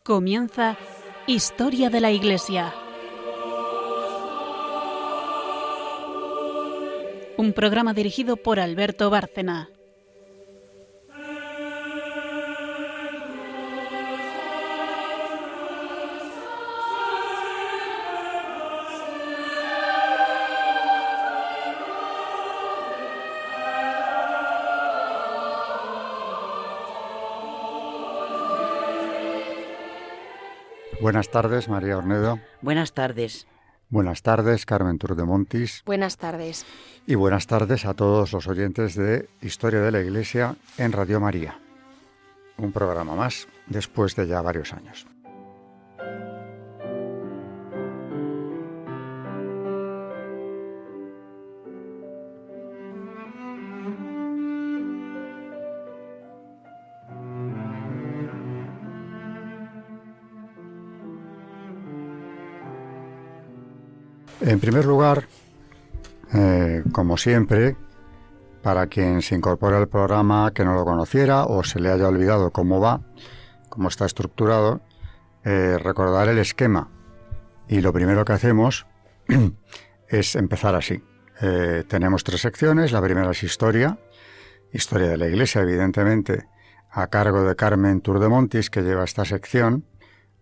Comienza Historia de la Iglesia. Un programa dirigido por Alberto Bárcena. Buenas tardes, María Ornedo. Buenas tardes. Buenas tardes, Carmen Turdemontis. Buenas tardes. Y buenas tardes a todos los oyentes de Historia de la Iglesia en Radio María. Un programa más, después de ya varios años. En primer lugar, como siempre, para quien se incorpore al programa que no lo conociera o se le haya olvidado cómo va, cómo está estructurado, recordar el esquema. Y lo primero que hacemos es empezar así. Tenemos 3 secciones. La primera es Historia de la Iglesia, evidentemente, a cargo de Carmen Turdemontis, que lleva esta sección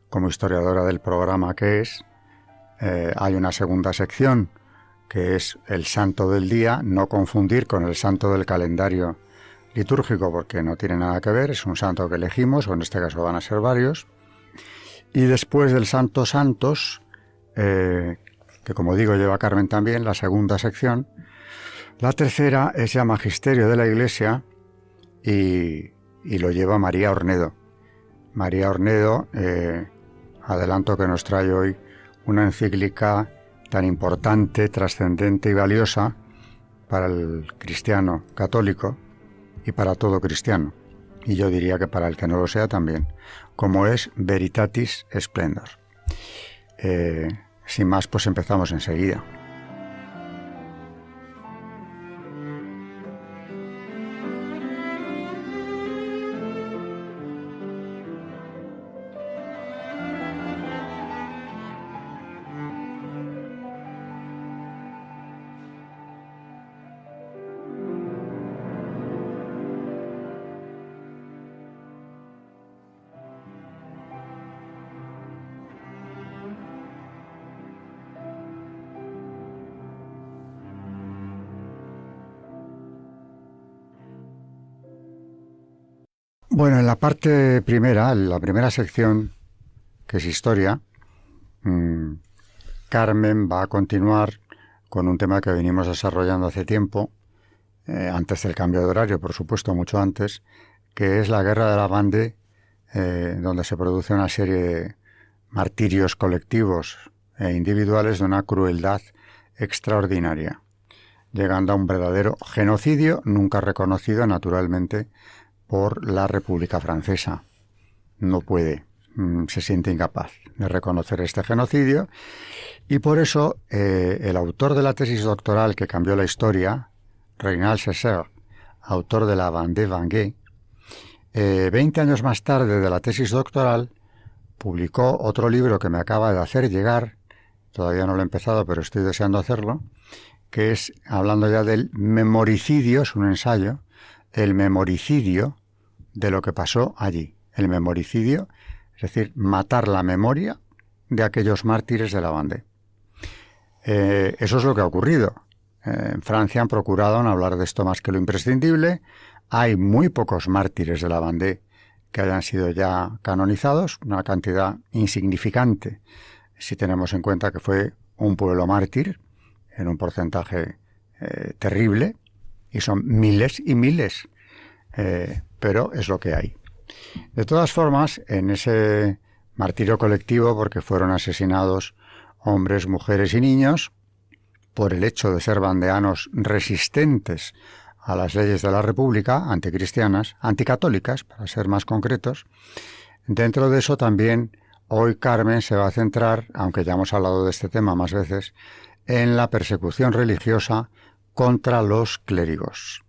como historiadora del programa que es. Hay una segunda sección que es el santo del día, no confundir con el santo del calendario litúrgico porque no tiene nada que ver, es un santo que elegimos, o en este caso van a ser varios. Y después del santo santos, que como digo lleva Carmen también, la segunda sección. La tercera es ya Magisterio de la Iglesia y lo lleva María Ornedo. María Ornedo, adelanto que nos trae hoy una encíclica tan importante, trascendente y valiosa para el cristiano católico y para todo cristiano, y yo diría que para el que no lo sea también, como es Veritatis Splendor. Sin más, pues empezamos enseguida. Bueno, en la parte primera, en la primera sección, que es Historia, Carmen va a continuar con un tema que venimos desarrollando hace tiempo, antes del cambio de horario, por supuesto, mucho antes, que es la Guerra de la Vendée, donde se produce una serie de martirios colectivos e individuales de una crueldad extraordinaria, llegando a un verdadero genocidio nunca reconocido, naturalmente, por la República Francesa. No puede, se siente incapaz de reconocer este genocidio, y por eso el autor de la tesis doctoral que cambió la historia, Reynald Césaire, autor de la Vendée, 20 años más tarde de la tesis doctoral, publicó otro libro que me acaba de hacer llegar, todavía no lo he empezado, pero estoy deseando hacerlo, que es, hablando ya del memoricidio, es un ensayo, el memoricidio de lo que pasó allí. El memoricidio, es decir, matar la memoria de aquellos mártires de la Vendée. Eso es lo que ha ocurrido. En Francia han procurado no hablar de esto más que lo imprescindible. Hay muy pocos mártires de la Vendée que hayan sido ya canonizados, una cantidad insignificante si tenemos en cuenta que fue un pueblo mártir en un porcentaje terrible, y son miles y miles, pero es lo que hay. De todas formas, en ese martirio colectivo, porque fueron asesinados hombres, mujeres y niños, por el hecho de ser vandeanos resistentes a las leyes de la República, anticristianas, anticatólicas, para ser más concretos, dentro de eso también hoy Carmen se va a centrar, aunque ya hemos hablado de este tema más veces, en la persecución religiosa contra los clérigos,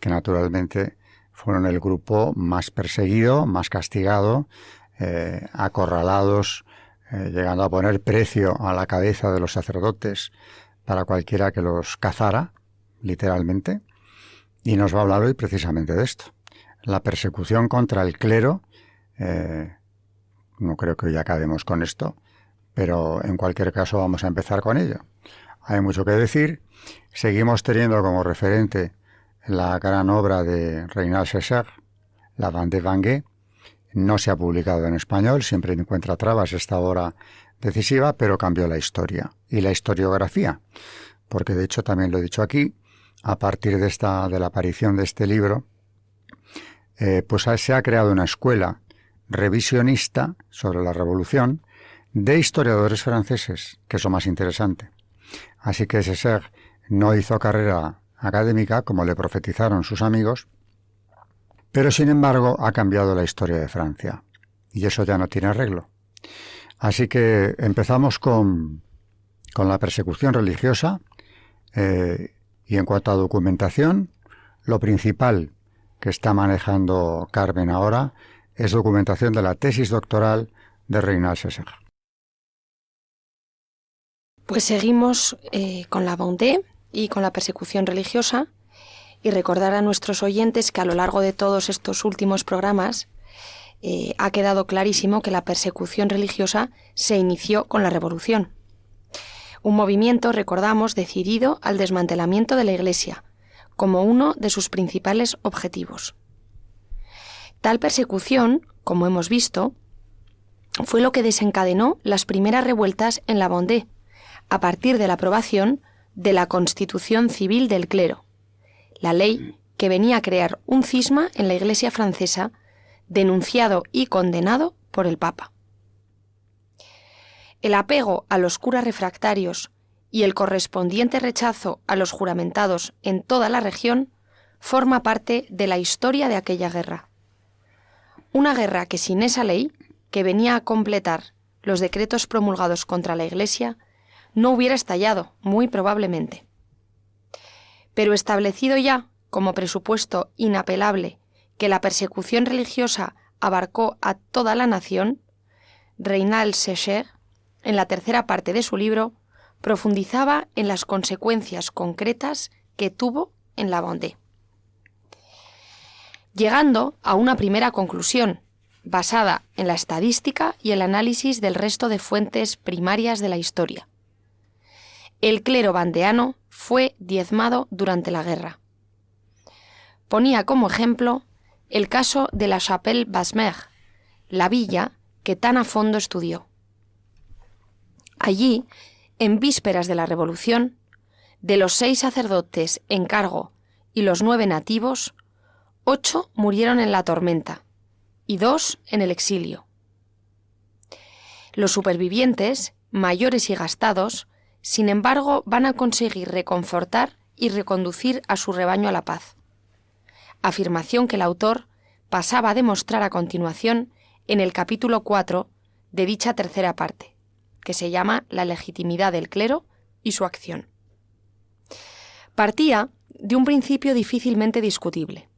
que naturalmente fueron el grupo más perseguido, más castigado, acorralados, llegando a poner precio a la cabeza de los sacerdotes para cualquiera que los cazara, literalmente. Y nos va a hablar hoy precisamente de esto. La persecución contra el clero, no creo que hoy acabemos con esto, pero en cualquier caso vamos a empezar con ello. Hay mucho que decir. Seguimos teniendo como referente la gran obra de Reynal Séchard, La Vendée Vangée. No se ha publicado en español, siempre encuentra trabas esta obra decisiva, pero cambió la historia y la historiografía, porque de hecho también lo he dicho aquí, a partir de la aparición de este libro, pues se ha creado una escuela revisionista sobre la Revolución de historiadores franceses, que es lo más interesante. Así que Séchard no hizo carrera académica, como le profetizaron sus amigos, pero sin embargo ha cambiado la historia de Francia, y eso ya no tiene arreglo. Así que empezamos con la persecución religiosa, y en cuanto a documentación, lo principal que está manejando Carmen ahora es documentación de la tesis doctoral de Reynal Séchard. Pues seguimos con la Vendée y con la persecución religiosa, y recordar a nuestros oyentes que a lo largo de todos estos últimos programas ha quedado clarísimo que la persecución religiosa se inició con la Revolución. Un movimiento, recordamos, decidido al desmantelamiento de la Iglesia, como uno de sus principales objetivos. Tal persecución, como hemos visto, fue lo que desencadenó las primeras revueltas en la Vendée, a partir de la aprobación de la Constitución Civil del Clero, la ley que venía a crear un cisma en la Iglesia francesa, denunciado y condenado por el Papa. El apego a los curas refractarios y el correspondiente rechazo a los juramentados en toda la región forma parte de la historia de aquella guerra. Una guerra que sin esa ley, que venía a completar los decretos promulgados contra la Iglesia, no hubiera estallado, muy probablemente. Pero establecido ya, como presupuesto inapelable, que la persecución religiosa abarcó a toda la nación, Reynal Séchard, en la tercera parte de su libro, profundizaba en las consecuencias concretas que tuvo en la Vendée, llegando a una primera conclusión, basada en la estadística y el análisis del resto de fuentes primarias de la historia. El clero vandeano fue diezmado durante la guerra. Ponía como ejemplo el caso de la Chapelle-Basmer, la villa que tan a fondo estudió. Allí, en vísperas de la Revolución, de los 6 sacerdotes en cargo y los 9 nativos, 8 murieron en la tormenta y 2 en el exilio. Los supervivientes, mayores y gastados, sin embargo, van a conseguir reconfortar y reconducir a su rebaño a la paz. Afirmación que el autor pasaba a demostrar a continuación en el capítulo 4 de dicha tercera parte, que se llama La legitimidad del clero y su acción. Partía de un principio difícilmente discutible.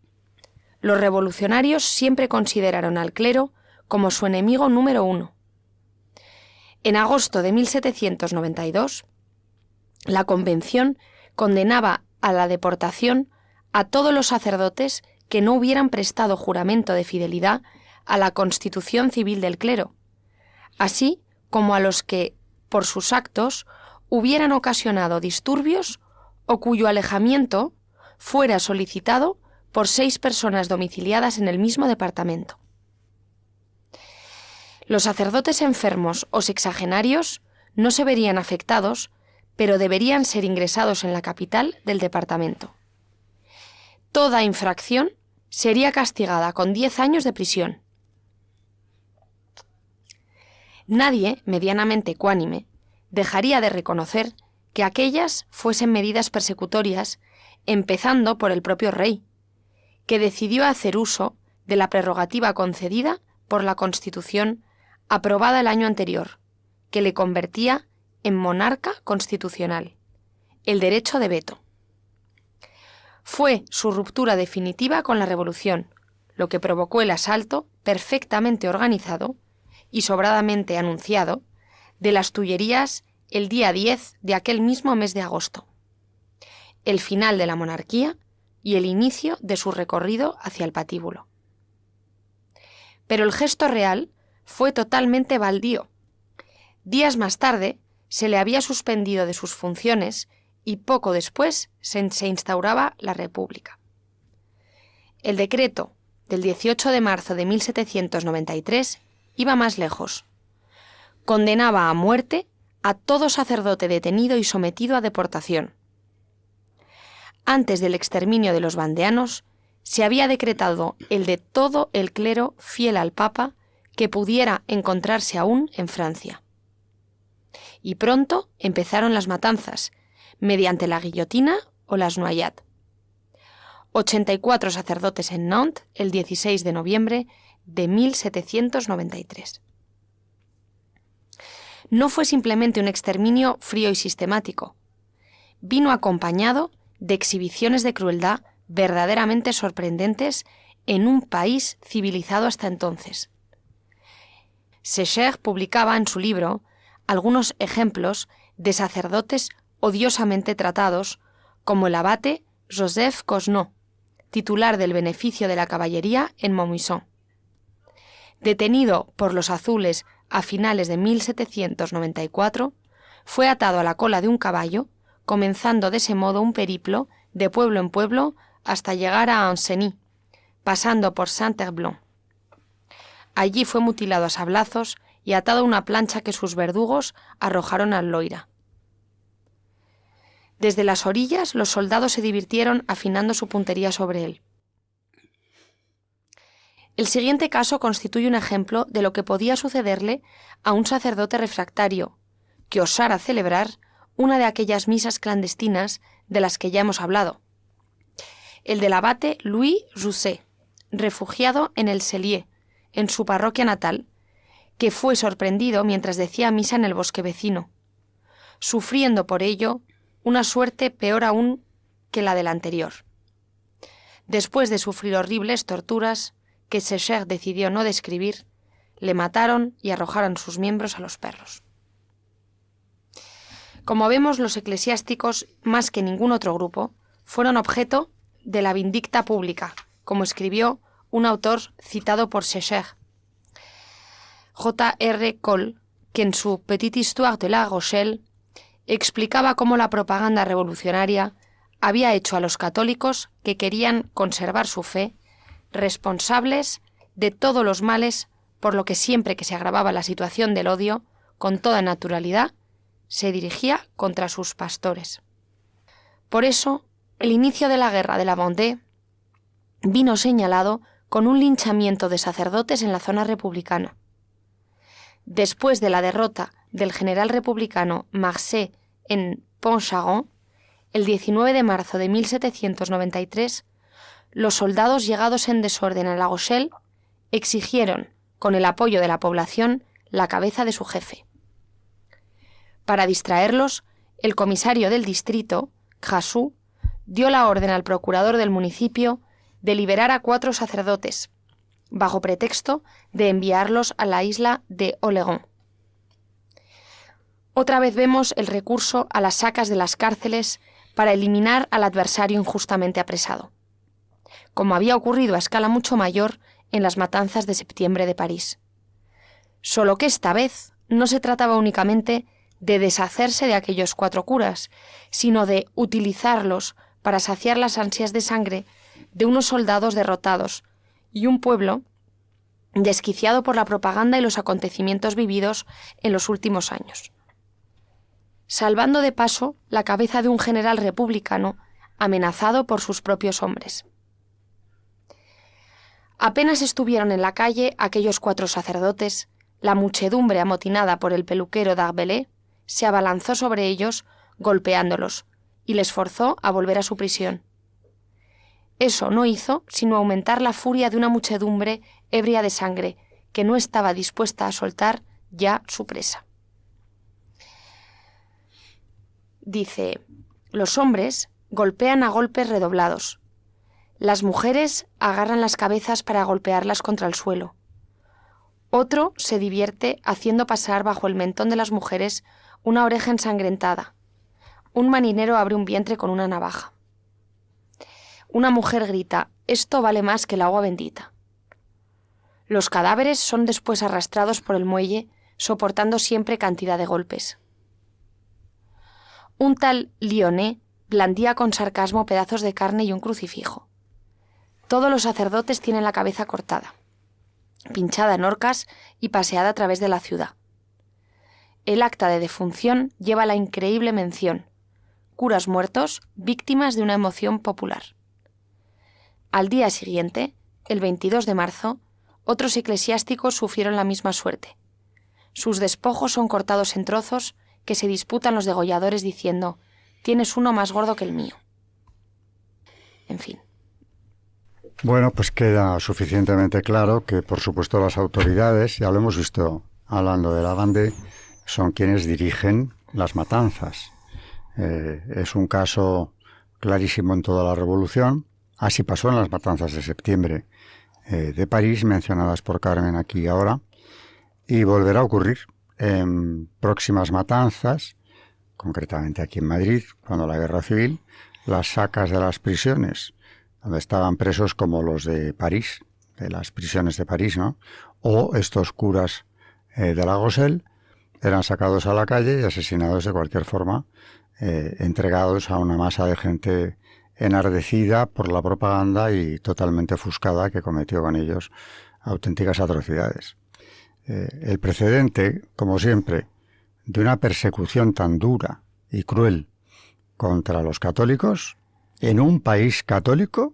Los revolucionarios siempre consideraron al clero como su enemigo número 1. En agosto de 1792, la Convención condenaba a la deportación a todos los sacerdotes que no hubieran prestado juramento de fidelidad a la Constitución Civil del Clero, así como a los que, por sus actos, hubieran ocasionado disturbios o cuyo alejamiento fuera solicitado por 6 personas domiciliadas en el mismo departamento. Los sacerdotes enfermos o sexagenarios no se verían afectados, pero deberían ser ingresados en la capital del departamento. Toda infracción sería castigada con 10 años de prisión. Nadie, medianamente ecuánime, dejaría de reconocer que aquellas fuesen medidas persecutorias, empezando por el propio rey, que decidió hacer uso de la prerrogativa concedida por la Constitución aprobada el año anterior, que le convertía en monarca constitucional, el derecho de veto. Fue su ruptura definitiva con la Revolución, lo que provocó el asalto perfectamente organizado y sobradamente anunciado, de las Tullerías el día 10 de aquel mismo mes de agosto, el final de la monarquía y el inicio de su recorrido hacia el patíbulo. Pero el gesto real fue totalmente baldío. Días más tarde se le había suspendido de sus funciones y poco después se instauraba la República. El decreto del 18 de marzo de 1793 iba más lejos. Condenaba a muerte a todo sacerdote detenido y sometido a deportación. Antes del exterminio de los vandeanos, se había decretado el de todo el clero fiel al Papa que pudiera encontrarse aún en Francia. Y pronto empezaron las matanzas, mediante la guillotina o las noyades. 84 sacerdotes en Nantes el 16 de noviembre de 1793. No fue simplemente un exterminio frío y sistemático. Vino acompañado de exhibiciones de crueldad verdaderamente sorprendentes en un país civilizado hasta entonces. Sécher publicaba en su libro algunos ejemplos de sacerdotes odiosamente tratados, como el abate Joseph Cosnot, titular del beneficio de la caballería en Montmisson. Detenido por los azules a finales de 1794, fue atado a la cola de un caballo, comenzando de ese modo un periplo de pueblo en pueblo hasta llegar a Ancenis, pasando por Saint-Herblain. Allí fue mutilado a sablazos y atado a una plancha que sus verdugos arrojaron al Loira. Desde las orillas los soldados se divirtieron afinando su puntería sobre él. El siguiente caso constituye un ejemplo de lo que podía sucederle a un sacerdote refractario que osara celebrar una de aquellas misas clandestinas de las que ya hemos hablado. El del abate Louis Jousset, refugiado en el Cellier, en su parroquia natal, que fue sorprendido mientras decía misa en el bosque vecino, sufriendo por ello una suerte peor aún que la del anterior. Después de sufrir horribles torturas que Sécher decidió no describir, le mataron y arrojaron sus miembros a los perros. Como vemos, los eclesiásticos, más que ningún otro grupo, fueron objeto de la vindicta pública, como escribió un autor citado por Sécher, J.R. Cole, que en su Petite Histoire de la Rochelle explicaba cómo la propaganda revolucionaria había hecho a los católicos que querían conservar su fe responsables de todos los males, por lo que siempre que se agravaba la situación del odio, con toda naturalidad, se dirigía contra sus pastores. Por eso, el inicio de la guerra de la Vendée vino señalado con un linchamiento de sacerdotes en la zona republicana. Después de la derrota del general republicano Marcet en Pontcharron, el 19 de marzo de 1793, los soldados llegados en desorden a La Rochelle exigieron, con el apoyo de la población, la cabeza de su jefe. Para distraerlos, el comisario del distrito, Grassou, dio la orden al procurador del municipio de liberar a 4 sacerdotes, bajo pretexto de enviarlos a la isla de Oléron. Otra vez vemos el recurso a las sacas de las cárceles para eliminar al adversario injustamente apresado, como había ocurrido a escala mucho mayor en las matanzas de septiembre de París. Solo que esta vez no se trataba únicamente de deshacerse de aquellos 4 curas, sino de utilizarlos para saciar las ansias de sangre de unos soldados derrotados y un pueblo desquiciado por la propaganda y los acontecimientos vividos en los últimos años, salvando de paso la cabeza de un general republicano amenazado por sus propios hombres. Apenas estuvieron en la calle aquellos 4 sacerdotes, la muchedumbre amotinada por el peluquero d'Arbelé se abalanzó sobre ellos, golpeándolos, y les forzó a volver a su prisión. Eso no hizo sino aumentar la furia de una muchedumbre ebria de sangre, que no estaba dispuesta a soltar ya su presa. Dice: los hombres golpean a golpes redoblados. Las mujeres agarran las cabezas para golpearlas contra el suelo. Otro se divierte haciendo pasar bajo el mentón de las mujeres una oreja ensangrentada. Un marinero abre un vientre con una navaja. Una mujer grita: «Esto vale más que el agua bendita». Los cadáveres son después arrastrados por el muelle, soportando siempre cantidad de golpes. Un tal Lionet blandía con sarcasmo pedazos de carne y un crucifijo. Todos los sacerdotes tienen la cabeza cortada, pinchada en horcas y paseada a través de la ciudad. El acta de defunción lleva la increíble mención: curas muertos, víctimas de una emoción popular. Al día siguiente, el 22 de marzo, otros eclesiásticos sufrieron la misma suerte. Sus despojos son cortados en trozos que se disputan los degolladores diciendo: «Tienes uno más gordo que el mío». En fin. Bueno, pues queda suficientemente claro que, por supuesto, las autoridades, ya lo hemos visto hablando de la Vendée, son quienes dirigen las matanzas. Es un caso clarísimo en toda la Revolución. Así pasó en las matanzas de septiembre de París, mencionadas por Carmen aquí y ahora, y volverá a ocurrir en próximas matanzas, concretamente aquí en Madrid, cuando la Guerra Civil, las sacas de las prisiones, donde estaban presos como los de París, de las prisiones de París, ¿no? O estos curas de la Goselle, eran sacados a la calle y asesinados de cualquier forma, entregados a una masa de gente enardecida por la propaganda y totalmente ofuscada, que cometió con ellos auténticas atrocidades. El precedente, como siempre, de una persecución tan dura y cruel contra los católicos en un país católico,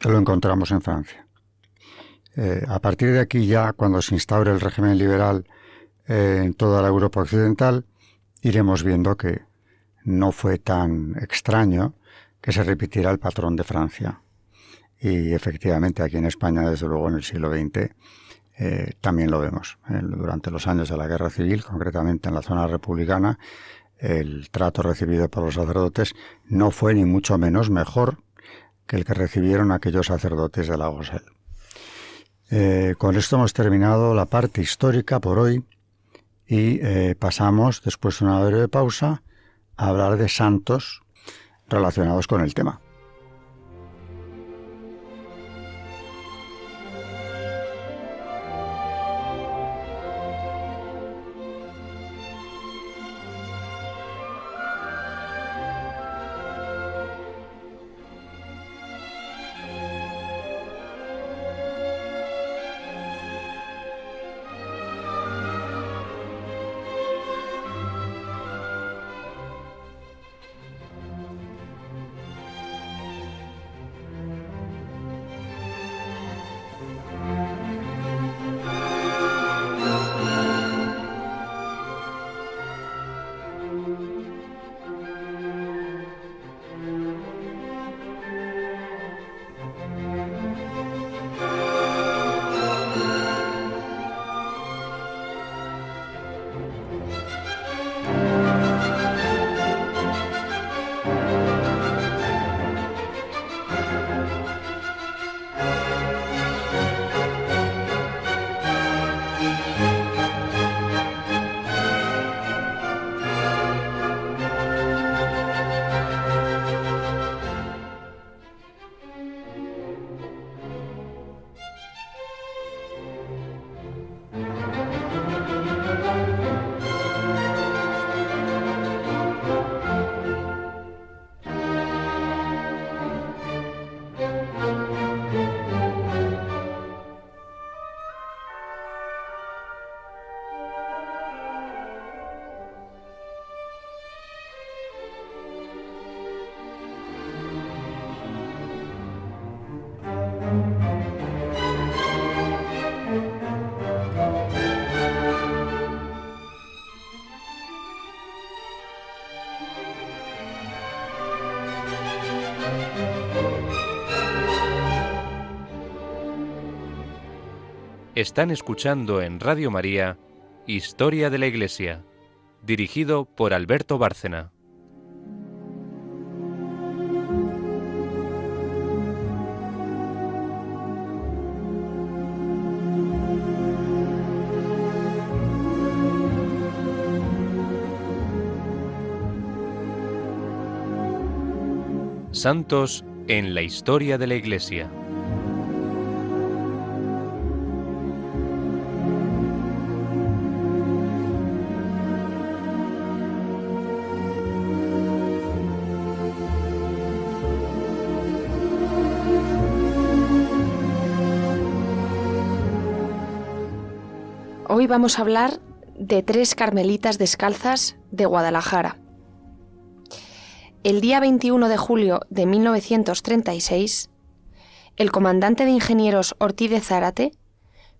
lo encontramos en Francia. A partir de aquí ya, cuando se instaure el régimen liberal en toda la Europa occidental, iremos viendo que no fue tan extraño que se repitiera el patrón de Francia. Y efectivamente aquí en España, desde luego en el siglo XX, también lo vemos. Durante los años de la Guerra Civil, concretamente en la zona republicana, el trato recibido por los sacerdotes no fue ni mucho menos mejor que el que recibieron aquellos sacerdotes de la Goselle. Con esto hemos terminado la parte histórica por hoy y pasamos, después de una breve pausa, a hablar de santos relacionados con el tema. Están escuchando en Radio María Historia de la Iglesia, dirigido por Alberto Bárcena. Santos en la historia de la Iglesia. Hoy vamos a hablar de 3 carmelitas descalzas de Guadalajara. El día 21 de julio de 1936, el comandante de ingenieros Ortiz de Zárate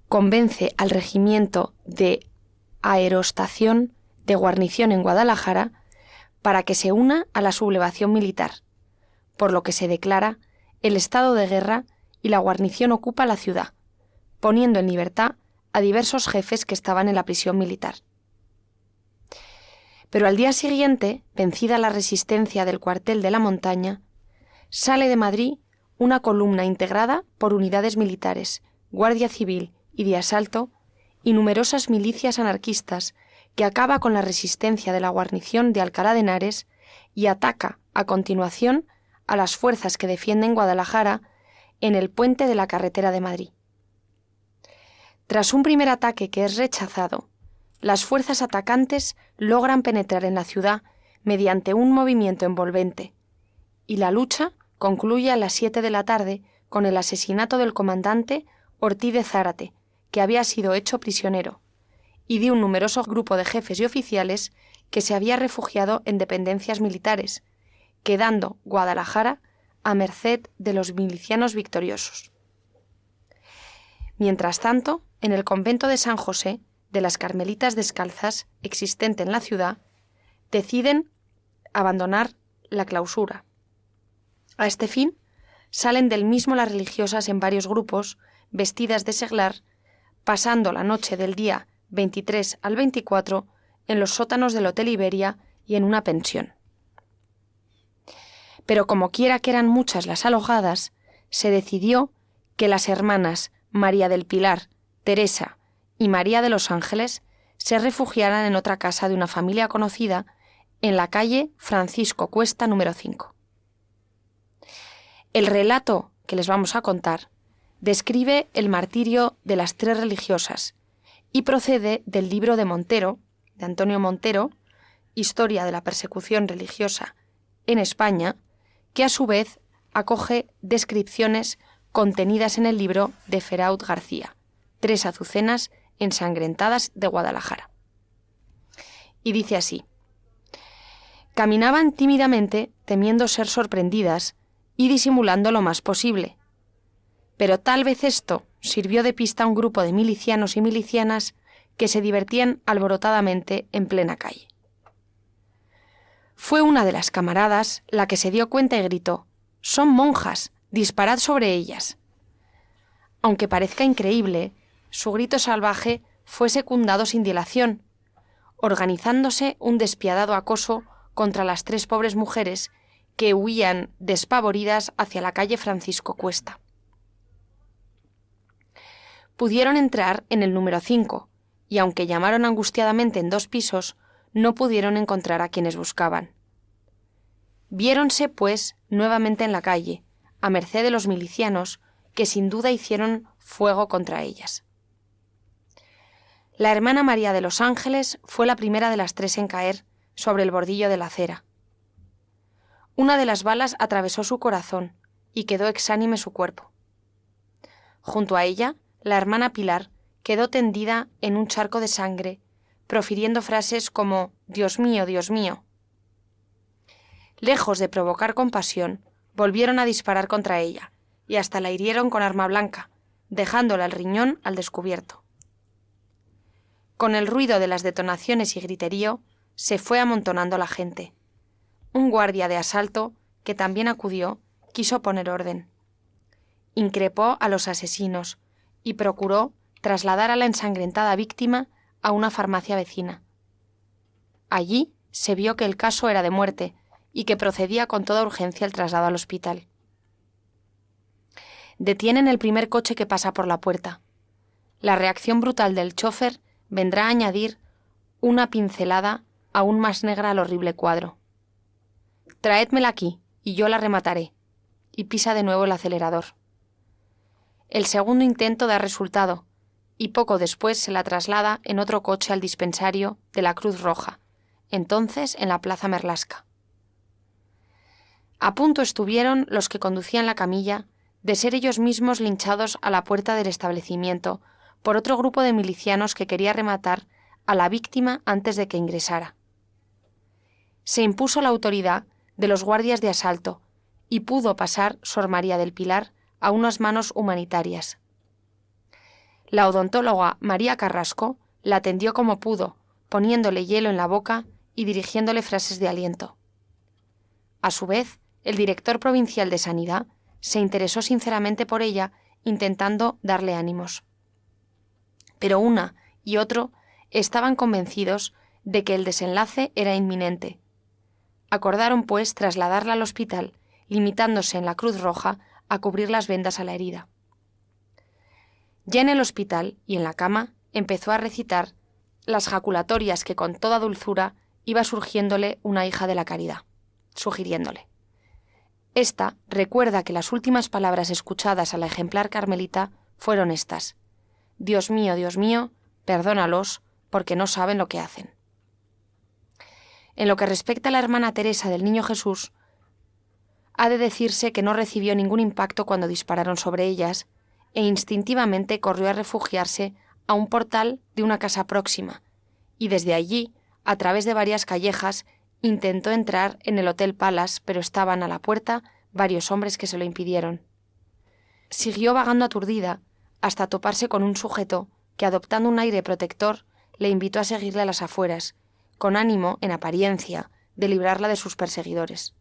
convence al regimiento de aerostación de guarnición en Guadalajara para que se una a la sublevación militar, por lo que se declara el estado de guerra y la guarnición ocupa la ciudad, poniendo en libertad a diversos jefes que estaban en la prisión militar. Pero al día siguiente, vencida la resistencia del cuartel de la Montaña, sale de Madrid una columna integrada por unidades militares, Guardia Civil y de asalto, y numerosas milicias anarquistas que acaba con la resistencia de la guarnición de Alcalá de Henares y ataca, a continuación, a las fuerzas que defienden Guadalajara en el puente de la carretera de Madrid. Tras un primer ataque que es rechazado, las fuerzas atacantes logran penetrar en la ciudad mediante un movimiento envolvente, y la lucha concluye a las 7 de la tarde con el asesinato del comandante Ortiz de Zárate, que había sido hecho prisionero, y de un numeroso grupo de jefes y oficiales que se había refugiado en dependencias militares, quedando Guadalajara a merced de los milicianos victoriosos. Mientras tanto, en el convento de San José, de las Carmelitas Descalzas, existente en la ciudad, deciden abandonar la clausura. A este fin, salen del mismo las religiosas en varios grupos, vestidas de seglar, pasando la noche del día 23 al 24 en los sótanos del Hotel Iberia y en una pensión. Pero como quiera que eran muchas las alojadas, se decidió que las hermanas María del Pilar, Teresa y María de los Ángeles se refugiaran en otra casa de una familia conocida en la calle Francisco Cuesta número 5. El relato que les vamos a contar describe el martirio de las 3 religiosas y procede del libro de Montero, de Antonio Montero, Historia de la persecución religiosa en España, que a su vez acoge descripciones contenidas en el libro de Feraud García, 3 azucenas ensangrentadas de Guadalajara. Y dice así: caminaban tímidamente, temiendo ser sorprendidas y disimulando lo más posible. Pero tal vez esto sirvió de pista a un grupo de milicianos y milicianas que se divertían alborotadamente en plena calle. Fue una de las camaradas la que se dio cuenta y gritó: «¡Son monjas! ¡Disparad sobre ellas!». Aunque parezca increíble, su grito salvaje fue secundado sin dilación, organizándose un despiadado acoso contra las 3 pobres mujeres que huían despavoridas hacia la calle Francisco Cuesta. Pudieron entrar en el número 5, y aunque llamaron angustiadamente en 2 pisos, no pudieron encontrar a quienes buscaban. Viéronse, pues, nuevamente en la calle, a merced de los milicianos, que sin duda hicieron fuego contra ellas. La hermana María de los Ángeles fue la primera de las 3 en caer sobre el bordillo de la acera. Una de las balas atravesó su corazón y quedó exánime su cuerpo. Junto a ella, la hermana Pilar quedó tendida en un charco de sangre, profiriendo frases como «Dios mío, Dios mío». Lejos de provocar compasión, volvieron a disparar contra ella, y hasta la hirieron con arma blanca, dejándola el riñón al descubierto. Con el ruido de las detonaciones y griterío, se fue amontonando la gente. Un guardia de asalto, que también acudió, quiso poner orden. Increpó a los asesinos y procuró trasladar a la ensangrentada víctima a una farmacia vecina. Allí se vio que el caso era de muerte y que procedía con toda urgencia el traslado al hospital. Detienen el primer coche que pasa por la puerta. La reacción brutal del chófer vendrá a añadir una pincelada aún más negra al horrible cuadro. «Traédmela aquí», y yo la remataré, y pisa de nuevo el acelerador. El segundo intento da resultado, y poco después se la traslada en otro coche al dispensario de la Cruz Roja, entonces en la Plaza Merlasca. A punto estuvieron los que conducían la camilla de ser ellos mismos linchados a la puerta del establecimiento por otro grupo de milicianos que quería rematar a la víctima antes de que ingresara. Se impuso la autoridad de los guardias de asalto y pudo pasar Sor María del Pilar a unas manos humanitarias. La odontóloga María Carrasco la atendió como pudo, poniéndole hielo en la boca y dirigiéndole frases de aliento. A su vez, el director provincial de Sanidad se interesó sinceramente por ella, intentando darle ánimos. Pero una y otro estaban convencidos de que el desenlace era inminente. Acordaron, pues, trasladarla al hospital, limitándose en la Cruz Roja a cubrir las vendas a la herida. Ya en el hospital y en la cama empezó a recitar las jaculatorias que con toda dulzura iba surgiéndole una hija de la caridad, sugiriéndole: esta recuerda que las últimas palabras escuchadas a la ejemplar carmelita fueron estas: Dios mío, perdónalos, porque no saben lo que hacen. En lo que respecta a la hermana Teresa del Niño Jesús, ha de decirse que no recibió ningún impacto cuando dispararon sobre ellas, e instintivamente corrió a refugiarse a un portal de una casa próxima, y desde allí, a través de varias callejas, intentó entrar en el Hotel Palace, pero estaban a la puerta varios hombres que se lo impidieron. Siguió vagando aturdida hasta toparse con un sujeto que, adoptando un aire protector, le invitó a seguirle a las afueras, con ánimo, en apariencia, de librarla de sus perseguidores.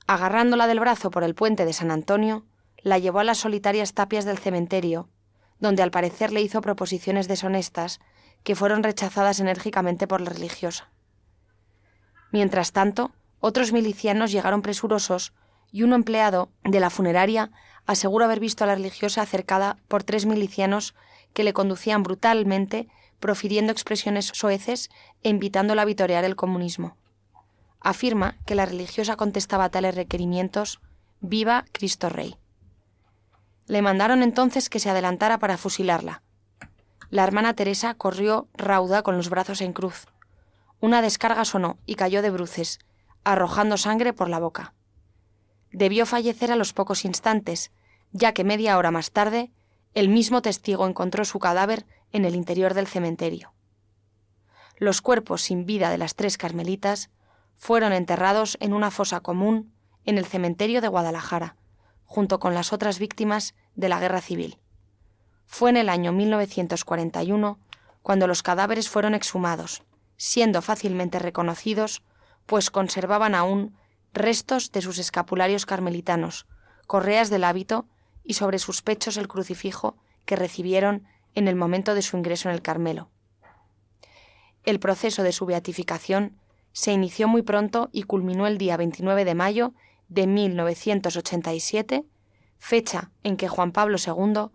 Agarrándola del brazo por el puente de San Antonio, la llevó a las solitarias tapias del cementerio, donde al parecer le hizo proposiciones deshonestas que fueron rechazadas enérgicamente por la religiosa. Mientras tanto, otros milicianos llegaron presurosos y un empleado de la funeraria asegura haber visto a la religiosa cercada por 3 milicianos que le conducían brutalmente, profiriendo expresiones soeces e invitándola a vitorear el comunismo. Afirma que la religiosa contestaba a tales requerimientos: «Viva Cristo Rey». Le mandaron entonces que se adelantara para fusilarla. La hermana Teresa corrió rauda con los brazos en cruz. Una descarga sonó y cayó de bruces, arrojando sangre por la boca. Debió fallecer a los pocos instantes, ya que media hora más tarde, el mismo testigo encontró su cadáver en el interior del cementerio. Los cuerpos sin vida de las 3 carmelitas fueron enterrados en una fosa común en el cementerio de Guadalajara, junto con las otras víctimas de la Guerra Civil. Fue en el año 1941 cuando los cadáveres fueron exhumados, siendo fácilmente reconocidos, pues conservaban aún restos de sus escapularios carmelitanos, correas del hábito y sobre sus pechos el crucifijo que recibieron en el momento de su ingreso en el Carmelo. El proceso de su beatificación se inició muy pronto y culminó el día 29 de mayo de 1987, fecha en que Juan Pablo II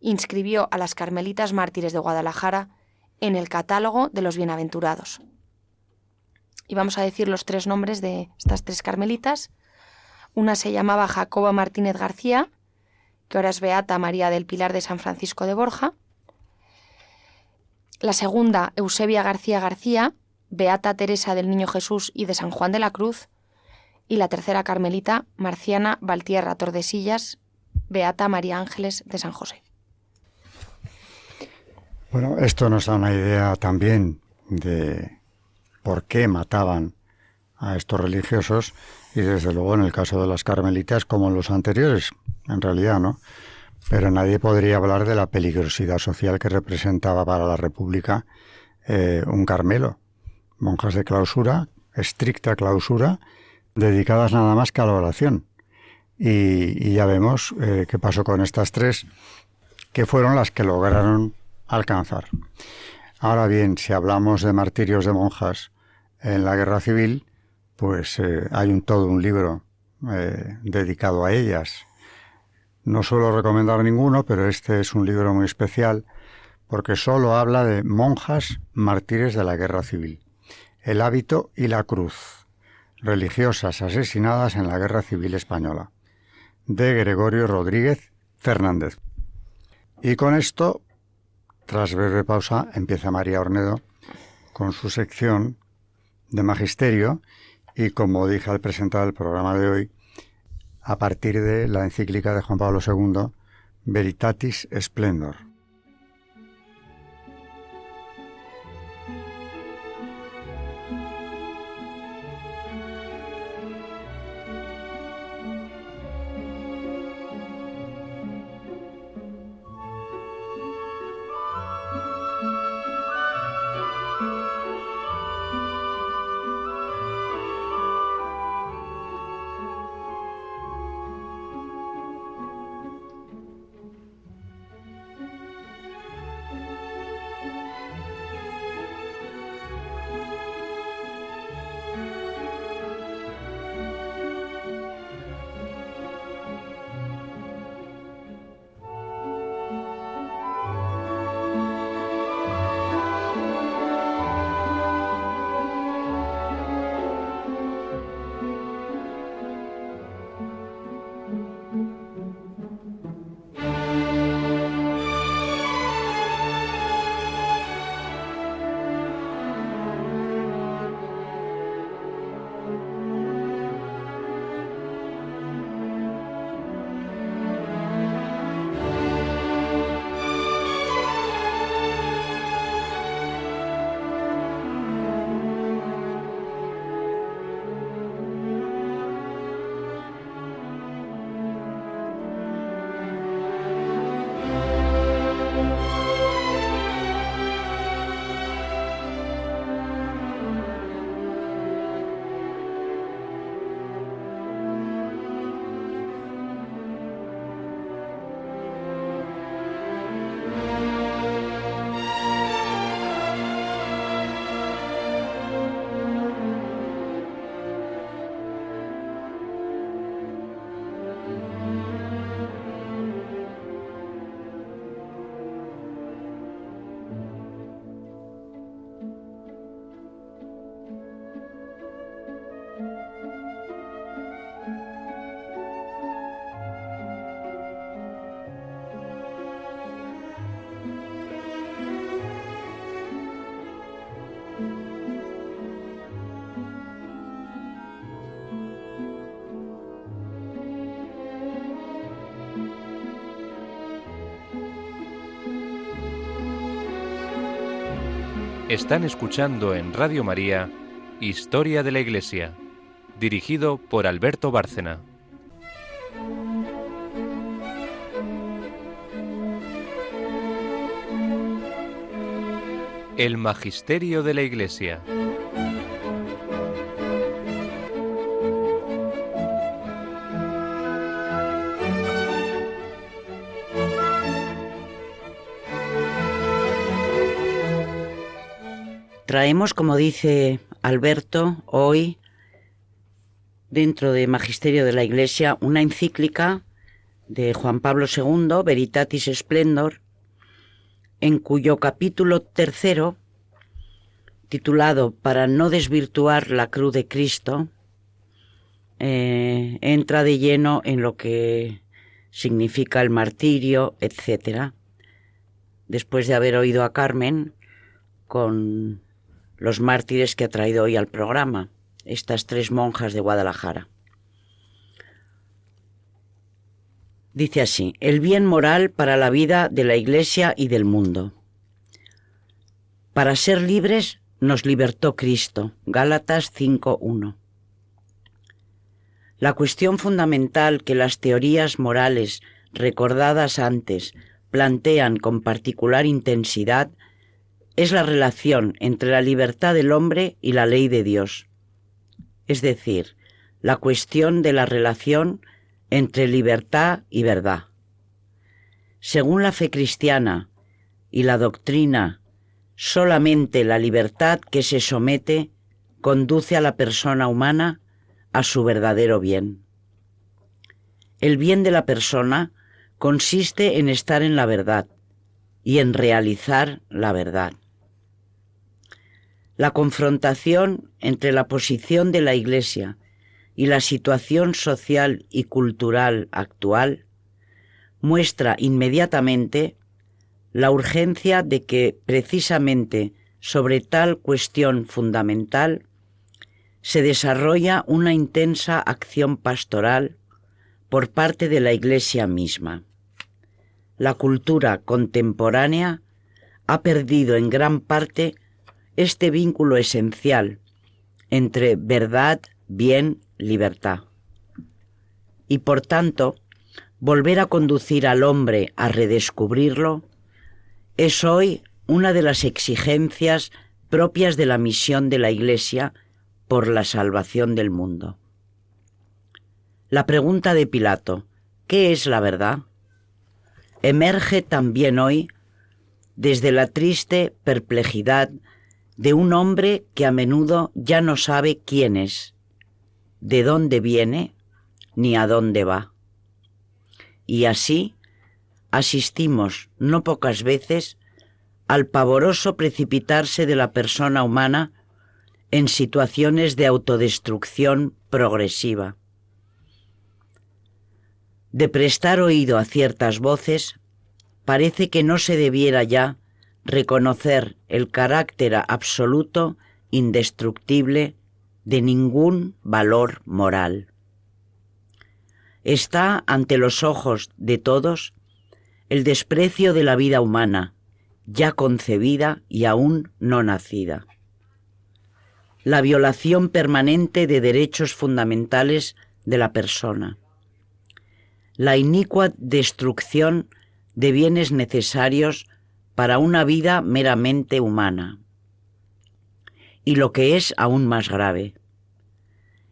inscribió a las Carmelitas Mártires de Guadalajara en el catálogo de los bienaventurados. Y vamos a decir los 3 nombres de estas 3 carmelitas. Una se llamaba Jacoba Martínez García, que ahora es Beata María del Pilar de San Francisco de Borja. La segunda, Eusebia García García, Beata Teresa del Niño Jesús y de San Juan de la Cruz. Y la tercera carmelita, Marciana Valtierra Tordesillas, Beata María Ángeles de San José. Bueno, esto nos da una idea también de por qué mataban a estos religiosos y desde luego en el caso de las carmelitas como en los anteriores, en realidad, ¿no? Pero nadie podría hablar de la peligrosidad social que representaba para la República un Carmelo. Monjas de clausura, estricta clausura, dedicadas nada más que a la oración. Y ya vemos qué pasó con estas 3, que fueron las que lograron alcanzar. Ahora bien, si hablamos de martirios de monjas en la Guerra Civil, pues hay todo un libro dedicado a ellas. No suelo recomendar ninguno, pero este es un libro muy especial porque solo habla de monjas mártires de la Guerra Civil. El hábito y la cruz. religiosas asesinadas en la Guerra Civil Española, de Gregorio Rodríguez Fernández. Y con esto, tras breve pausa, empieza María Ornedo con su sección de Magisterio y, como dije al presentar el programa de hoy, a partir de la encíclica de Juan Pablo II, Veritatis Splendor. Están escuchando en Radio María Historia de la Iglesia, dirigido por Alberto Bárcena. El Magisterio de la Iglesia. Traemos, como dice Alberto, hoy, dentro de Magisterio de la Iglesia, una encíclica de Juan Pablo II, Veritatis Splendor, en cuyo capítulo 3, titulado Para no desvirtuar la cruz de Cristo, entra de lleno en lo que significa el martirio, etc., después de haber oído a Carmen con los mártires que ha traído hoy al programa, estas 3 monjas de Guadalajara. Dice así: el bien moral para la vida de la Iglesia y del mundo. Para ser libres nos libertó Cristo. Gálatas 5:1. La cuestión fundamental que las teorías morales recordadas antes plantean con particular intensidad es la relación entre la libertad del hombre y la ley de Dios, es decir, la cuestión de la relación entre libertad y verdad. Según la fe cristiana y la doctrina, solamente la libertad que se somete conduce a la persona humana a su verdadero bien. El bien de la persona consiste en estar en la verdad y en realizar la verdad. La confrontación entre la posición de la Iglesia y la situación social y cultural actual muestra inmediatamente la urgencia de que precisamente sobre tal cuestión fundamental se desarrolla una intensa acción pastoral por parte de la Iglesia misma. La cultura contemporánea ha perdido en gran parte este vínculo esencial entre verdad, bien, libertad. Y por tanto, volver a conducir al hombre a redescubrirlo es hoy una de las exigencias propias de la misión de la Iglesia por la salvación del mundo. La pregunta de Pilato, ¿qué es la verdad?, emerge también hoy desde la triste perplejidad de un hombre que a menudo ya no sabe quién es, de dónde viene, ni a dónde va. Y así asistimos no pocas veces al pavoroso precipitarse de la persona humana en situaciones de autodestrucción progresiva. De prestar oído a ciertas voces, parece que no se debiera ya reconocer el carácter absoluto, indestructible, de ningún valor moral. Está ante los ojos de todos el desprecio de la vida humana, ya concebida y aún no nacida. La violación permanente de derechos fundamentales de la persona. La inicua destrucción de bienes necesarios para una vida meramente humana. Y lo que es aún más grave,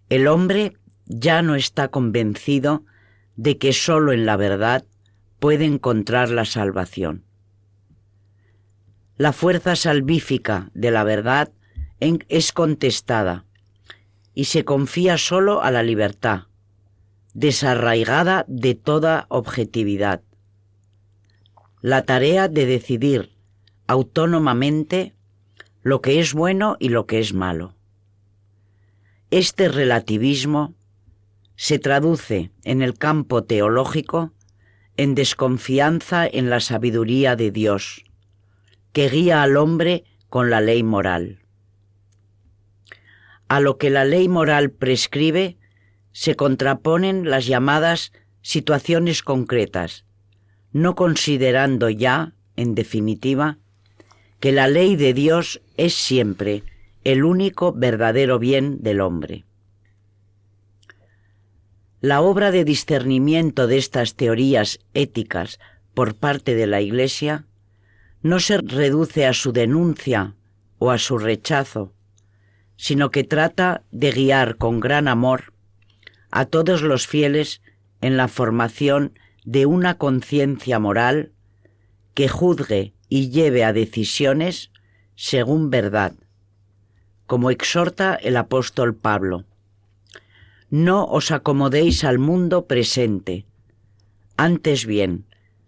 el hombre ya no está convencido de que solo en la verdad puede encontrar la salvación. La fuerza salvífica de la verdad es contestada y se confía solo a la libertad, desarraigada de toda objetividad. La tarea de decidir autónomamente lo que es bueno y lo que es malo. Este relativismo se traduce en el campo teológico en desconfianza en la sabiduría de Dios, que guía al hombre con la ley moral. A lo que la ley moral prescribe se contraponen las llamadas situaciones concretas, no considerando ya, en definitiva, que la ley de Dios es siempre el único verdadero bien del hombre. La obra de discernimiento de estas teorías éticas por parte de la Iglesia no se reduce a su denuncia o a su rechazo, sino que trata de guiar con gran amor a todos los fieles en la formación de una conciencia moral que juzgue y lleve a decisiones según verdad, como exhorta el apóstol Pablo. No os acomodéis al mundo presente, antes bien,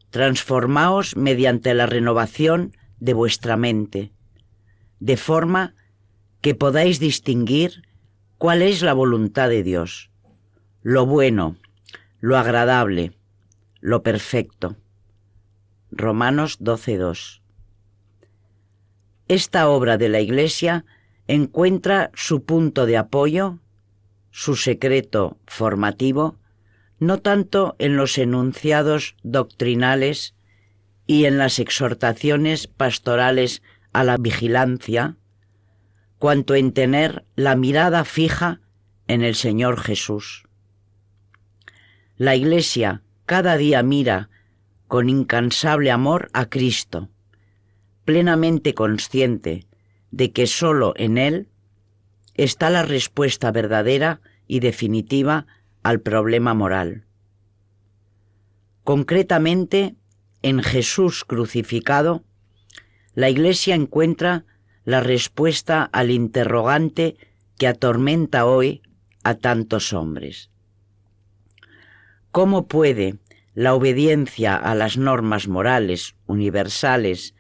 transformaos mediante la renovación de vuestra mente, de forma que podáis distinguir cuál es la voluntad de Dios, lo bueno, lo agradable, lo perfecto. Romanos 12:2. Esta obra de la Iglesia encuentra su punto de apoyo, su secreto formativo, no tanto en los enunciados doctrinales y en las exhortaciones pastorales a la vigilancia, cuanto en tener la mirada fija en el Señor Jesús. La Iglesia cada día mira con incansable amor a Cristo, plenamente consciente de que sólo en Él está la respuesta verdadera y definitiva al problema moral. Concretamente, en Jesús crucificado, la Iglesia encuentra la respuesta al interrogante que atormenta hoy a tantos hombres. ¿Cómo puede la obediencia a las normas morales universales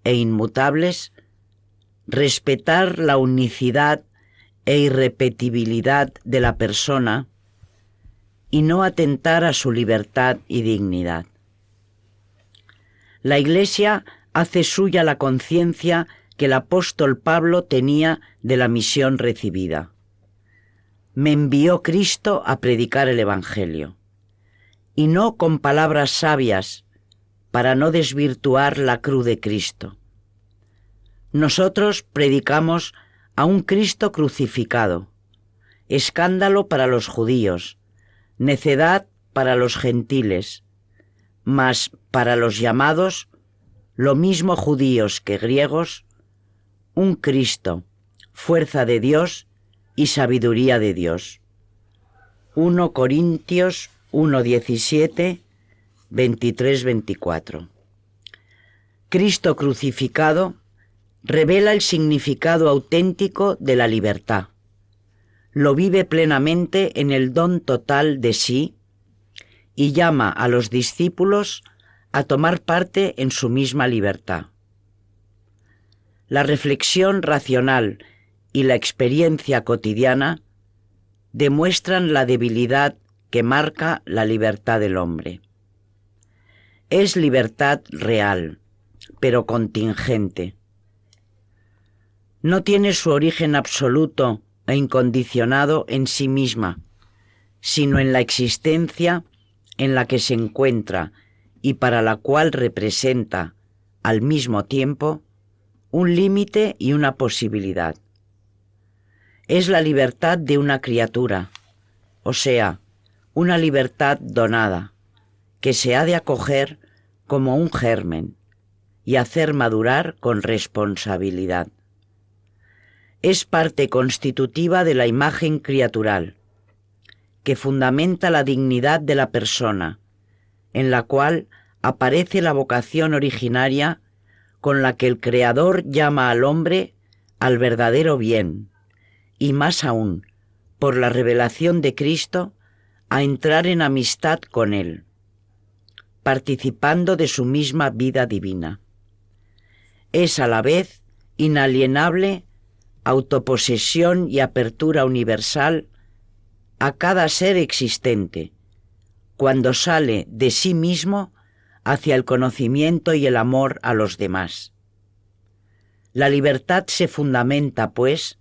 e inmutables respetar la unicidad e irrepetibilidad de la persona y no atentar a su libertad y dignidad. La Iglesia hace suya la conciencia que el apóstol Pablo tenía de la misión recibida. Me envió Cristo a predicar el Evangelio, y no con palabras sabias para no desvirtuar la cruz de Cristo. Nosotros predicamos a un Cristo crucificado, escándalo para los judíos, necedad para los gentiles, mas para los llamados, lo mismo judíos que griegos, un Cristo, fuerza de Dios y sabiduría de Dios. 1 Corintios 1:17, 23-24. Cristo crucificado revela el significado auténtico de la libertad. Lo vive plenamente en el don total de sí y llama a los discípulos a tomar parte en su misma libertad. La reflexión racional y la experiencia cotidiana demuestran la debilidad que marca la libertad del hombre. Es libertad real, pero contingente. No tiene su origen absoluto e incondicionado en sí misma, sino en la existencia en la que se encuentra y para la cual representa, al mismo tiempo, un límite y una posibilidad. Es la libertad de una criatura, o sea, una libertad donada, que se ha de acoger como un germen y hacer madurar con responsabilidad. Es parte constitutiva de la imagen criatural, que fundamenta la dignidad de la persona, en la cual aparece la vocación originaria con la que el Creador llama al hombre al verdadero bien, y más aún, por la revelación de Cristo, a entrar en amistad con Él, participando de su misma vida divina. Es a la vez inalienable autoposesión y apertura universal a cada ser existente, cuando sale de sí mismo hacia el conocimiento y el amor a los demás. La libertad se fundamenta, pues,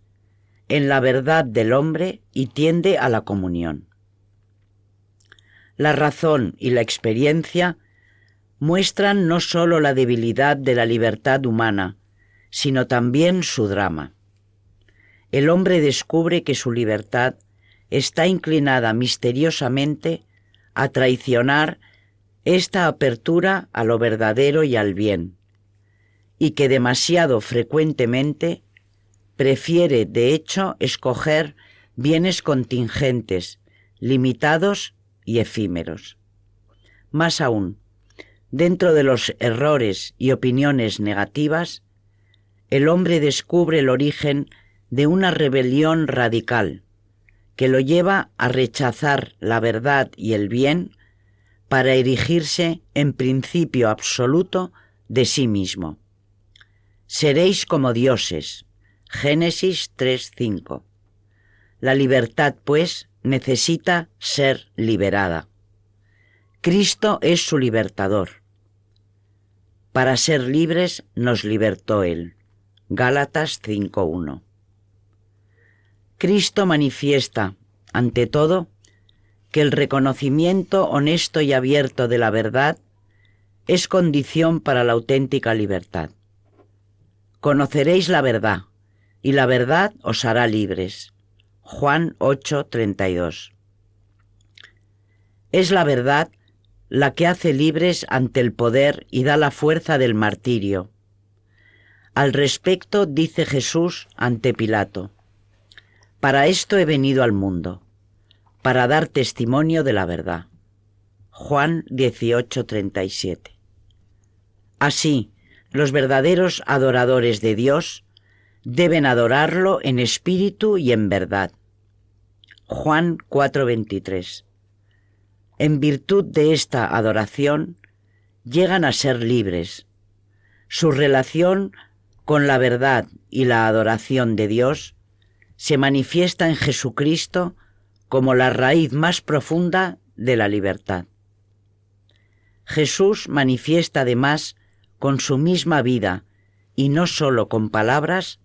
en la verdad del hombre y tiende a la comunión. La razón y la experiencia muestran no sólo la debilidad de la libertad humana, sino también su drama. El hombre descubre que su libertad está inclinada misteriosamente a traicionar esta apertura a lo verdadero y al bien, y que demasiado frecuentemente prefiere, de hecho, escoger bienes contingentes, limitados y efímeros. Más aún, dentro de los errores y opiniones negativas, el hombre descubre el origen de una rebelión radical que lo lleva a rechazar la verdad y el bien para erigirse en principio absoluto de sí mismo. Seréis como dioses. Génesis 3:5. La libertad, pues, necesita ser liberada. Cristo es su libertador. Para ser libres nos libertó Él. Gálatas 5:1. Cristo manifiesta, ante todo, que el reconocimiento honesto y abierto de la verdad es condición para la auténtica libertad. Conoceréis la verdad, y la verdad os hará libres. Juan 8:32. Es la verdad la que hace libres ante el poder y da la fuerza del martirio. Al respecto dice Jesús ante Pilato: para esto he venido al mundo, para dar testimonio de la verdad. Juan 18:37. Así, los verdaderos adoradores de Dios deben adorarlo en espíritu y en verdad. Juan 4:23. En virtud de esta adoración, llegan a ser libres. Su relación con la verdad y la adoración de Dios, se manifiesta en Jesucristo como la raíz más profunda de la libertad. Jesús manifiesta además con su misma vida, y no solo con palabras,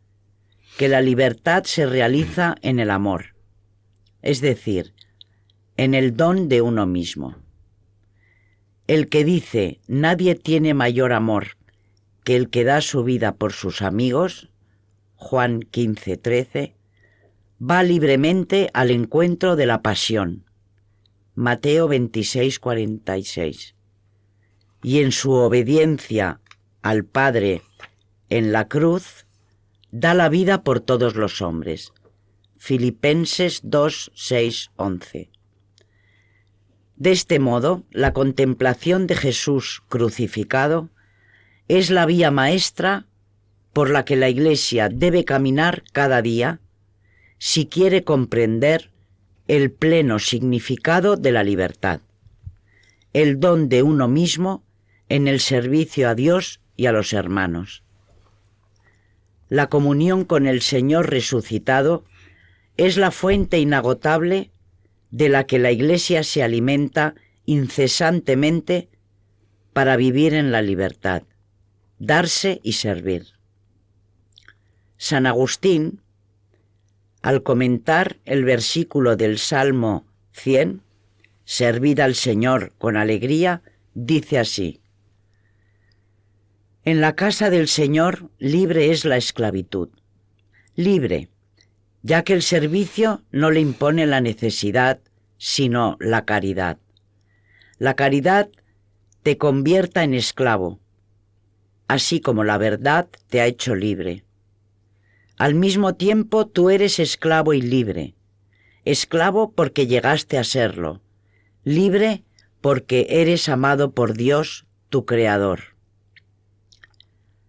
que la libertad se realiza en el amor, es decir, en el don de uno mismo. El que dice nadie tiene mayor amor que el que da su vida por sus amigos, Juan 15:13, va libremente al encuentro de la pasión, Mateo 26:46, y en su obediencia al Padre en la cruz, da la vida por todos los hombres, Filipenses 2:6-11. De este modo, la contemplación de Jesús crucificado es la vía maestra por la que la Iglesia debe caminar cada día si quiere comprender el pleno significado de la libertad, el don de uno mismo en el servicio a Dios y a los hermanos. La comunión con el Señor resucitado es la fuente inagotable de la que la Iglesia se alimenta incesantemente para vivir en la libertad, darse y servir. San Agustín, al comentar el versículo del Salmo 100, servid al Señor con alegría, dice así: en la casa del Señor libre es la esclavitud. Libre, ya que el servicio no le impone la necesidad, sino la caridad. La caridad te convierta en esclavo, así como la verdad te ha hecho libre. Al mismo tiempo tú eres esclavo y libre. Esclavo porque llegaste a serlo. Libre porque eres amado por Dios, tu Creador.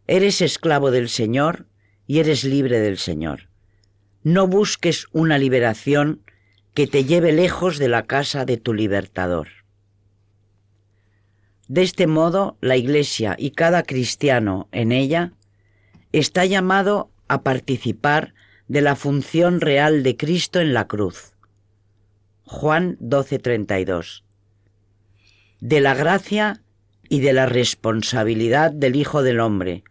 Eres esclavo del Señor y eres libre del Señor. No busques una liberación que te lleve lejos de la casa de tu libertador. De este modo, la Iglesia y cada cristiano en ella está llamado a participar de la función real de Cristo en la cruz. Juan 12:32. De la gracia y de la responsabilidad del Hijo del Hombre,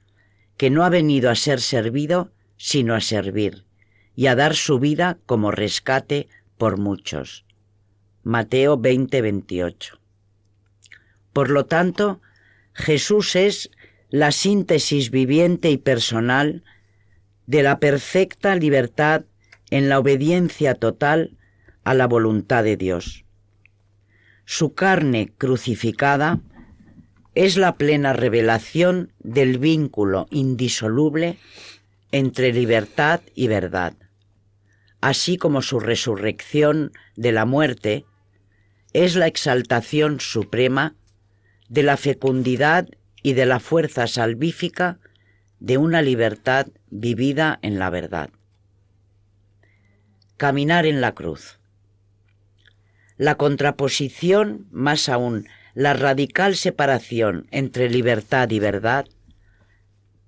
que no ha venido a ser servido, sino a servir, y a dar su vida como rescate por muchos. Mateo 20:28. Por lo tanto, Jesús es la síntesis viviente y personal de la perfecta libertad en la obediencia total a la voluntad de Dios. Su carne crucificada es la plena revelación del vínculo indisoluble entre libertad y verdad, así como su resurrección de la muerte es la exaltación suprema de la fecundidad y de la fuerza salvífica de una libertad vivida en la verdad. Caminar en la cruz. La contraposición, más aún, la radical separación entre libertad y verdad,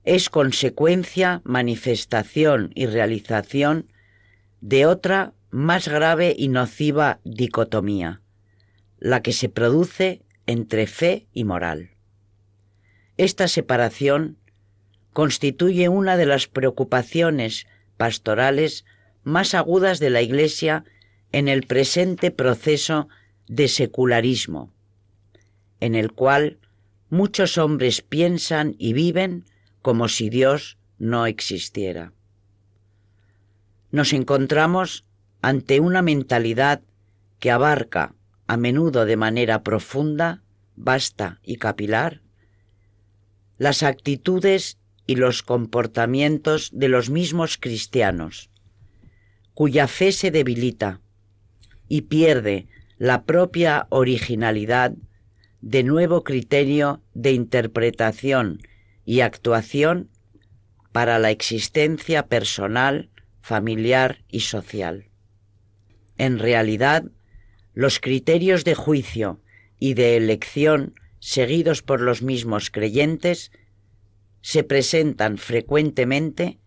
es consecuencia, manifestación y realización de otra más grave y nociva dicotomía, la que se produce entre fe y moral. Esta separación constituye una de las preocupaciones pastorales más agudas de la Iglesia en el presente proceso de secularismo, en el cual muchos hombres piensan y viven como si Dios no existiera. Nos encontramos ante una mentalidad que abarca, a menudo de manera profunda, vasta y capilar, las actitudes y los comportamientos de los mismos cristianos, cuya fe se debilita y pierde la propia originalidad de nuevo criterio de interpretación y actuación para la existencia personal, familiar y social. En realidad, los criterios de juicio y de elección seguidos por los mismos creyentes se presentan frecuentemente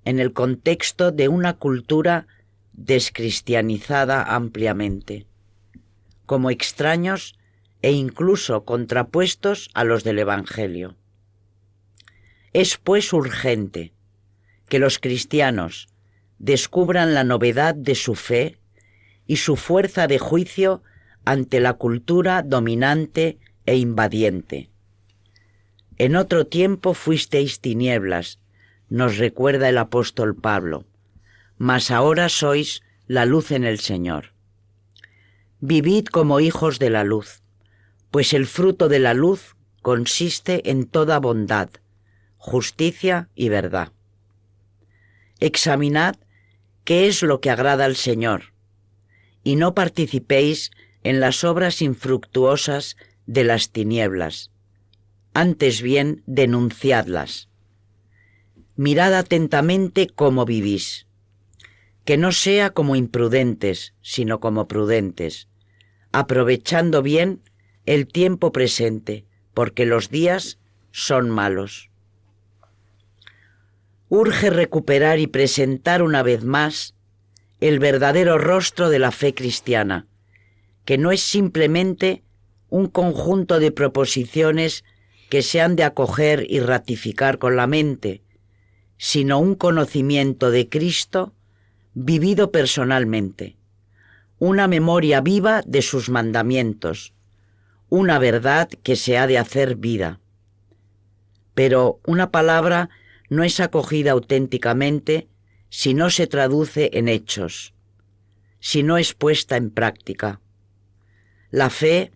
en el contexto de una cultura descristianizada ampliamente, como extraños e incluso contrapuestos a los del Evangelio. Es pues urgente que los cristianos descubran la novedad de su fe y su fuerza de juicio ante la cultura dominante e invadiente. En otro tiempo fuisteis tinieblas, nos recuerda el apóstol Pablo, mas ahora sois la luz en el Señor. Vivid como hijos de la luz, pues el fruto de la luz consiste en toda bondad, justicia y verdad. Examinad qué es lo que agrada al Señor, y no participéis en las obras infructuosas de las tinieblas, antes bien denunciadlas. Mirad atentamente cómo vivís, que no sea como imprudentes, sino como prudentes, aprovechando bien el tiempo presente, porque los días son malos. Urge recuperar y presentar una vez más el verdadero rostro de la fe cristiana, que no es simplemente un conjunto de proposiciones que se han de acoger y ratificar con la mente, sino un conocimiento de Cristo vivido personalmente, una memoria viva de sus mandamientos, una verdad que se ha de hacer vida. Pero una palabra no es acogida auténticamente si no se traduce en hechos, si no es puesta en práctica. La fe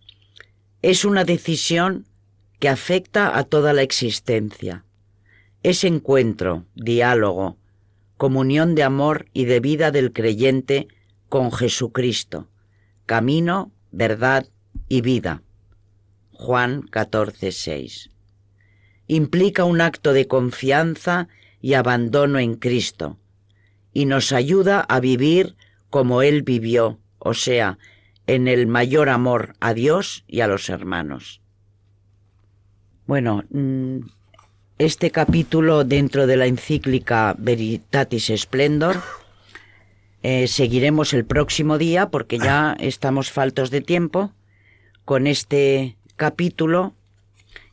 es una decisión que afecta a toda la existencia. Es encuentro, diálogo, comunión de amor y de vida del creyente con Jesucristo, camino, verdad y vida. Juan 14:6. Implica un acto de confianza y abandono en Cristo, y nos ayuda a vivir como Él vivió, o sea, en el mayor amor a Dios y a los hermanos. Bueno, este capítulo dentro de la encíclica Veritatis Splendor seguiremos el próximo día, porque ya estamos faltos de tiempo, con este capítulo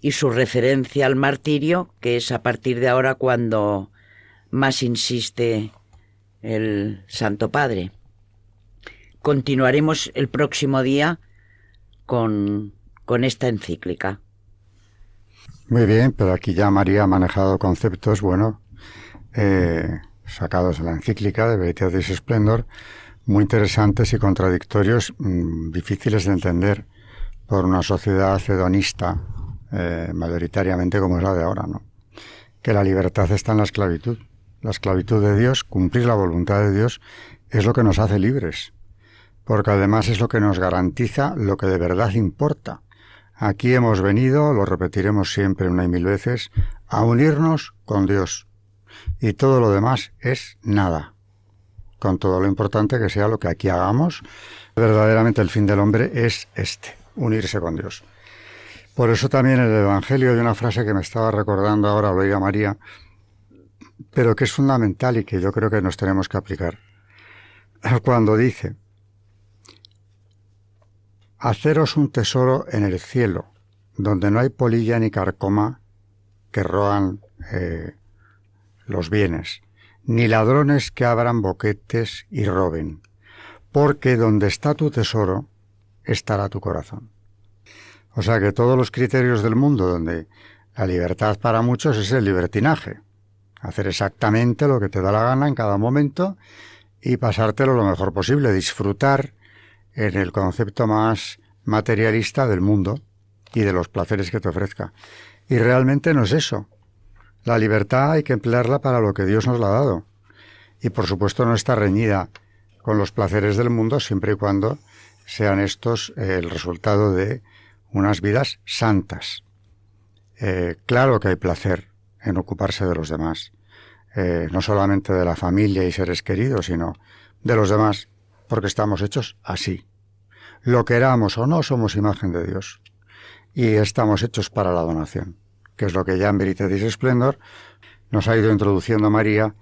y su referencia al martirio, que es a partir de ahora cuando más insiste el Santo Padre. Continuaremos el próximo día con esta encíclica. Muy bien, pero aquí ya María ha manejado conceptos, sacados de la encíclica de Veritatis Splendor, muy interesantes y contradictorios, difíciles de entender por una sociedad hedonista, mayoritariamente como es la de ahora, ¿no? Que la libertad está en la esclavitud de Dios, cumplir la voluntad de Dios es lo que nos hace libres, porque además es lo que nos garantiza lo que de verdad importa. Aquí hemos venido, lo repetiremos siempre una y mil veces, a unirnos con Dios, y todo lo demás es nada, con todo lo importante que sea lo que aquí hagamos. Verdaderamente el fin del hombre es unirse con Dios. Por eso también en el Evangelio hay una frase que me estaba recordando ahora, lo oiga María, pero que es fundamental y que yo creo que nos tenemos que aplicar. Cuando dice: haceros un tesoro en el cielo, donde no hay polilla ni carcoma que roan los bienes, ni ladrones que abran boquetes y roben, porque donde está tu tesoro, estará tu corazón. O sea que todos los criterios del mundo, donde la libertad para muchos es el libertinaje, hacer exactamente lo que te da la gana en cada momento y pasártelo lo mejor posible, disfrutar en el concepto más materialista del mundo y de los placeres que te ofrezca. Y realmente no es eso. La libertad hay que emplearla para lo que Dios nos la ha dado. Y por supuesto no está reñida con los placeres del mundo siempre y cuando sean estos el resultado de unas vidas santas. Claro que hay placer en ocuparse de los demás, no solamente de la familia y seres queridos, sino de los demás, porque estamos hechos así. Lo queramos o no, somos imagen de Dios y estamos hechos para la donación, que es lo que llama Veritatis Splendor, nos ha ido introduciendo María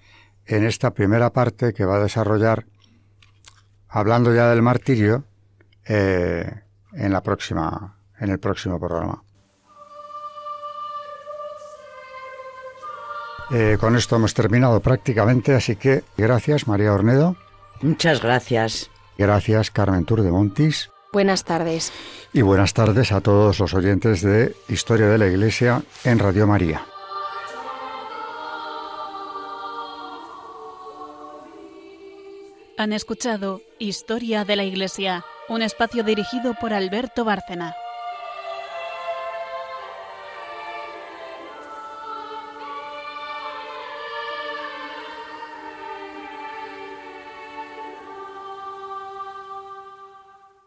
en esta primera parte que va a desarrollar, hablando ya del martirio, en el próximo programa. Con esto hemos terminado prácticamente, así que gracias, María Ornedo. Muchas gracias. Gracias, Carmen Tour de Montis. Buenas tardes. Y buenas tardes a todos los oyentes de Historia de la Iglesia en Radio María. Han escuchado Historia de la Iglesia, un espacio dirigido por Alberto Bárcena.